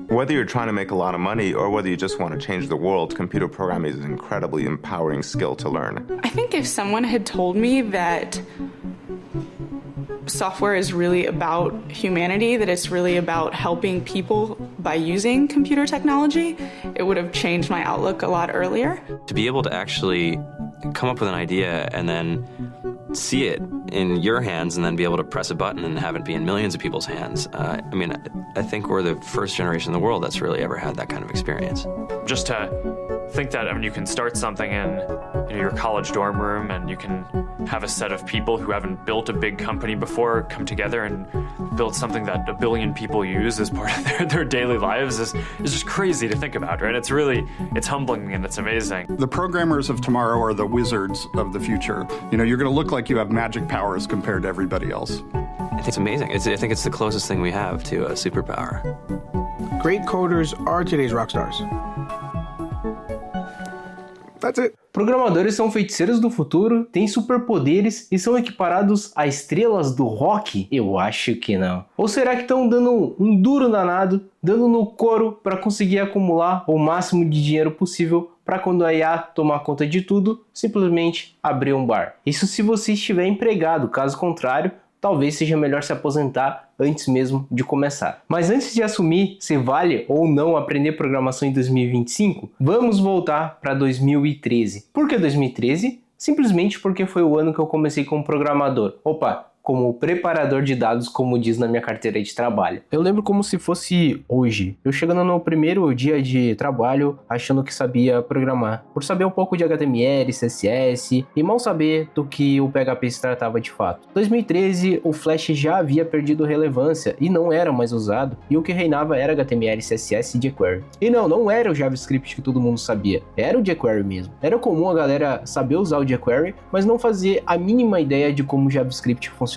Whether you're trying to make a lot of money or whether you just want to change the world, computer programming is an incredibly empowering skill to learn. I think if someone had told me that software is really about humanity, that it's really about helping people by using computer technology, it would have changed my outlook a lot earlier. To be able to actually come up with an idea and then see it in your hands and then be able to press a button and have it be in millions of people's hands. I think we're the first generation in the world that's really ever had that kind of experience. Just to think that, you can start something in your college dorm room and you can have a set of people who haven't built a big company before come together and build something that 1 billion people use as part of their daily lives is just crazy to think about, right? It's humbling and it's amazing. The programmers of tomorrow are the wizards of the future. You're going to look like you have magic powers compared to everybody else. I think it's amazing. I think it's the closest thing we have to a superpower. Great coders are today's rock stars. That's it. Programadores são feiticeiros do futuro, têm superpoderes e são equiparados a estrelas do rock? Eu acho que não. Ou será que estão dando um duro danado, dando no couro para conseguir acumular o máximo de dinheiro possível para quando a IA tomar conta de tudo, simplesmente abrir um bar? Isso se você estiver empregado, caso contrário, talvez seja melhor se aposentar antes mesmo de começar. Mas antes de assumir se vale ou não aprender programação em 2025, vamos voltar para 2013. Por que 2013? Simplesmente porque foi o ano que eu comecei como programador. Como preparador de dados, como diz na minha carteira de trabalho. Eu lembro como se fosse hoje. Eu chegando no primeiro dia de trabalho, achando que sabia programar. Por saber um pouco de HTML, CSS e mal saber do que o PHP se tratava de fato. Em 2013, o Flash já havia perdido relevância e não era mais usado. E o que reinava era HTML, CSS e jQuery. E não era o JavaScript que todo mundo sabia. Era o jQuery mesmo. Era comum a galera saber usar o jQuery, mas não fazer a mínima ideia de como o JavaScript funcionava.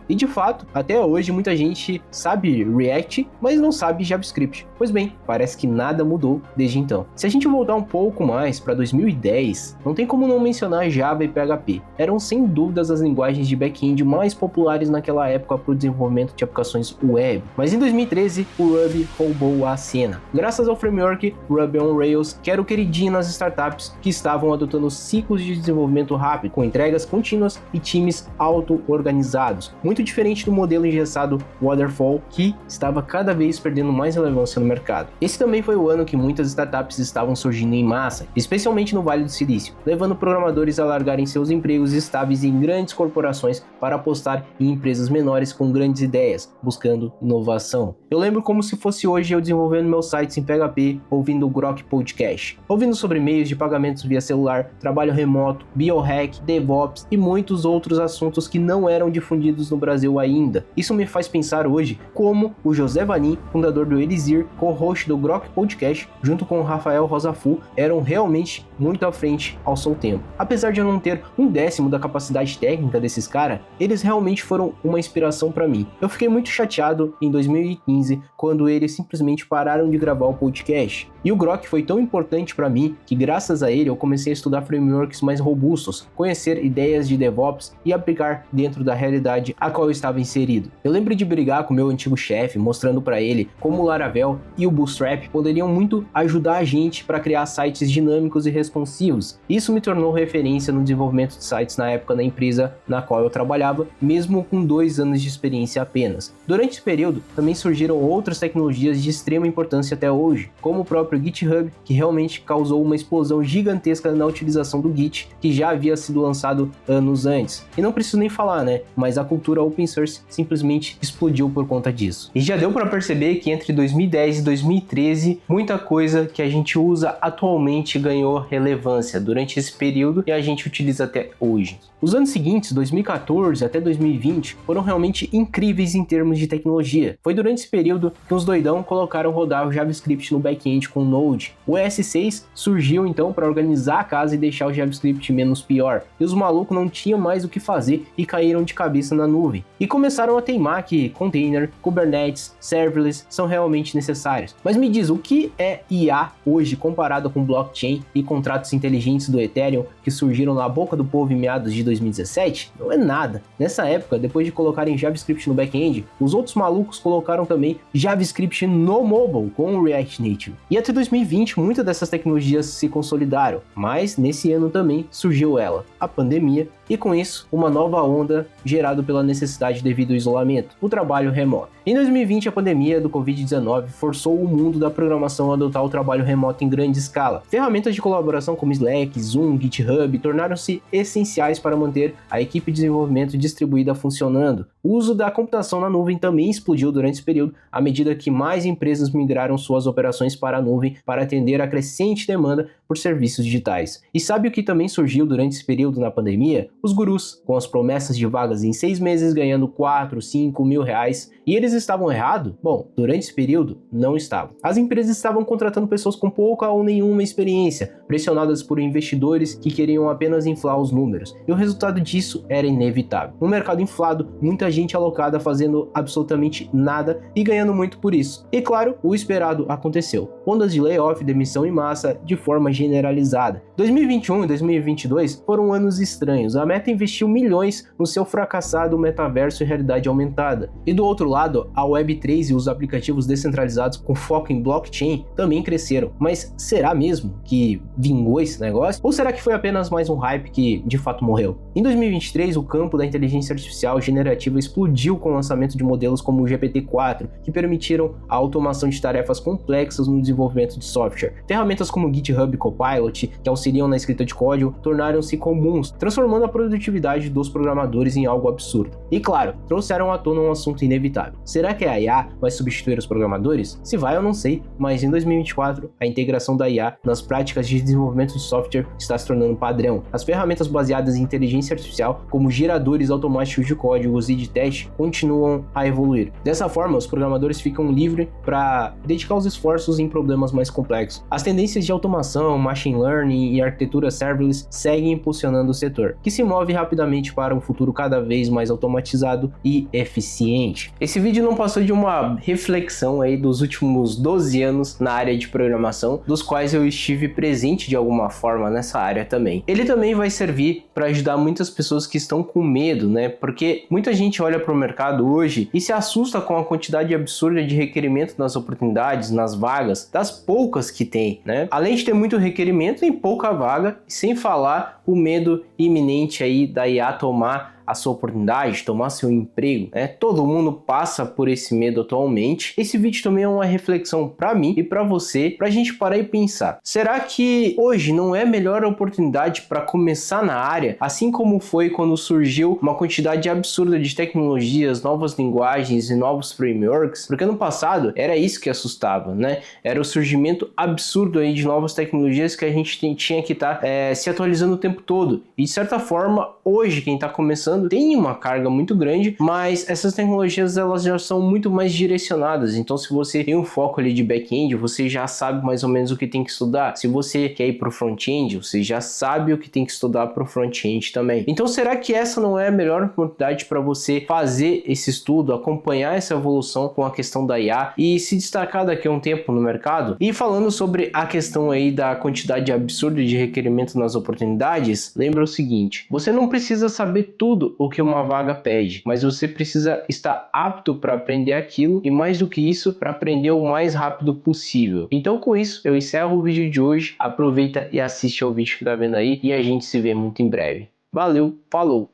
E de fato, até hoje muita gente sabe React, mas não sabe JavaScript. Pois bem, parece que nada mudou desde então. Se a gente voltar um pouco mais para 2010, não tem como não mencionar Java e PHP. Eram sem dúvidas as linguagens de back-end mais populares naquela época para o desenvolvimento de aplicações web. Mas em 2013, o Ruby roubou a cena. Graças ao framework Ruby on Rails, que era o queridinho nas startups que estavam adotando ciclos de desenvolvimento rápido, com entregas contínuas e times auto-organizados. Muito diferente do modelo engessado Waterfall, que estava cada vez perdendo mais relevância no mercado. Esse também foi o ano que muitas startups estavam surgindo em massa, especialmente no Vale do Silício, levando programadores a largarem seus empregos estáveis em grandes corporações para apostar em empresas menores com grandes ideias, buscando inovação. Eu lembro como se fosse hoje eu desenvolvendo meus sites em PHP, ouvindo o Grok Podcast, ouvindo sobre meios de pagamentos via celular, trabalho remoto, biohack, DevOps e muitos outros assuntos que não eram difundidos no Brasil ainda. Isso me faz pensar hoje como o José Vanin, fundador do Elixir, co-host do Grok Podcast, junto com o Rafael Rosafu, eram realmente muito à frente ao seu tempo. Apesar de eu não ter 1/10 da capacidade técnica desses caras, eles realmente foram uma inspiração para mim. Eu fiquei muito chateado em 2015, quando eles simplesmente pararam de gravar o podcast. E o Grok foi tão importante para mim que graças a ele eu comecei a estudar frameworks mais robustos, conhecer ideias de DevOps e aplicar dentro da realidade a qual eu estava inserido. Eu lembro de brigar com meu antigo chefe, mostrando para ele como o Laravel e o Bootstrap poderiam muito ajudar a gente para criar sites dinâmicos e responsivos. Isso me tornou referência no desenvolvimento de sites na época na empresa na qual eu trabalhava, mesmo com 2 anos de experiência apenas. Durante esse período, também surgiram outras tecnologias de extrema importância até hoje, como o próprio GitHub, que realmente causou uma explosão gigantesca na utilização do Git, que já havia sido lançado anos antes. E não preciso nem falar, mas a cultura open source simplesmente explodiu por conta disso. E já deu para perceber que entre 2010 e 2013, muita coisa que a gente usa atualmente ganhou relevância durante esse período e a gente utiliza até hoje. Os anos seguintes, 2014 até 2020, foram realmente incríveis em termos de tecnologia. Foi durante esse período que os doidão colocaram rodar o JavaScript no back-end com o Node. O ES6 surgiu então para organizar a casa e deixar o JavaScript menos pior. E os malucos não tinham mais o que fazer e caíram de cabeça cabeça na nuvem e começaram a teimar que container, Kubernetes, serverless são realmente necessários. Mas me diz, o que é IA hoje comparado com blockchain e contratos inteligentes do Ethereum que surgiram na boca do povo em meados de 2017? Não é nada. Nessa época, depois de colocarem JavaScript no back-end, os outros malucos colocaram também JavaScript no mobile com o React Native. E até 2020, muitas dessas tecnologias se consolidaram, mas nesse ano também surgiu ela, a pandemia, e com isso, uma nova onda gerada pela necessidade devido ao isolamento, o trabalho remoto. Em 2020, a pandemia do Covid-19 forçou o mundo da programação a adotar o trabalho remoto em grande escala. Ferramentas de colaboração como Slack, Zoom, GitHub tornaram-se essenciais para manter a equipe de desenvolvimento distribuída funcionando. O uso da computação na nuvem também explodiu durante esse período, à medida que mais empresas migraram suas operações para a nuvem para atender a crescente demanda por serviços digitais. E sabe o que também surgiu durante esse período na pandemia? Os gurus, com as promessas de vagas em 6 meses ganhando 4, 5 mil reais. E eles estavam errados? Bom, durante esse período, não estavam. As empresas estavam contratando pessoas com pouca ou nenhuma experiência, pressionadas por investidores que queriam apenas inflar os números. E o resultado disso era inevitável. Um mercado inflado, muita gente alocada fazendo absolutamente nada e ganhando muito por isso. E claro, o esperado aconteceu. Ondas de layoff, demissão em massa, de forma generalizada. 2021 e 2022 foram anos estranhos. A Meta investiu milhões no seu fracassado metaverso e realidade aumentada. E do outro lado, a Web3 e os aplicativos descentralizados com foco em blockchain também cresceram. Mas será mesmo que vingou esse negócio? Ou será que foi apenas mais um hype que de fato morreu? Em 2023, o campo da inteligência artificial generativa explodiu com o lançamento de modelos como o GPT-4, que permitiram a automação de tarefas complexas no desenvolvimento de software. Ferramentas como o GitHub Copilot, que auxiliam na escrita de código, tornaram-se comuns, transformando a produtividade dos programadores em algo absurdo. E claro, trouxeram à tona um assunto inevitável. Será que a IA vai substituir os programadores? Se vai, eu não sei, mas em 2024, a integração da IA nas práticas de desenvolvimento de software está se tornando padrão. As ferramentas baseadas em inteligência artificial, como geradores automáticos de códigos e de teste, continuam a evoluir. Dessa forma, os programadores ficam livres para dedicar os esforços em problemas mais complexos. As tendências de automação, machine learning e arquitetura serverless seguem impulsionando o setor, que se move rapidamente para um futuro cada vez mais automatizado e eficiente. Esse vídeo não passou de uma reflexão aí dos últimos 12 anos na área de programação, dos quais eu estive presente de alguma forma nessa área também. Ele também vai servir para ajudar muitas pessoas que estão com medo, né? Porque muita gente olha para o mercado hoje e se assusta com a quantidade absurda de requerimento nas oportunidades, nas vagas, das poucas que tem, né? Além de ter muito requerimento, tem pouca vaga, sem falar o medo iminente aí da IA tomar a sua oportunidade, tomar seu emprego, né? Todo mundo passa por esse medo atualmente. Esse vídeo também é uma reflexão para mim e para você, pra gente parar e pensar. Será que hoje não é a melhor oportunidade para começar na área, assim como foi quando surgiu uma quantidade absurda de tecnologias, novas linguagens e novos frameworks? Porque no passado era isso que assustava, né? Era o surgimento absurdo aí de novas tecnologias que a gente tinha que estar se atualizando o tempo todo. E de certa forma, hoje quem está começando tem uma carga muito grande, mas essas tecnologias elas já são muito mais direcionadas. Então, se você tem um foco ali de back-end, você já sabe mais ou menos o que tem que estudar. Se você quer ir para o front-end, você já sabe o que tem que estudar para o front-end também. Então, será que essa não é a melhor oportunidade para você fazer esse estudo, acompanhar essa evolução com a questão da IA e se destacar daqui a um tempo no mercado? E falando sobre a questão aí da quantidade absurda de requerimento nas oportunidades, lembra o seguinte: você não precisa saber tudo o que uma vaga pede, mas você precisa estar apto para aprender aquilo e, mais do que isso, para aprender o mais rápido possível. Então, com isso, eu encerro o vídeo de hoje. Aproveita e assiste ao vídeo que tá vendo aí e a gente se vê muito em breve. Valeu, falou!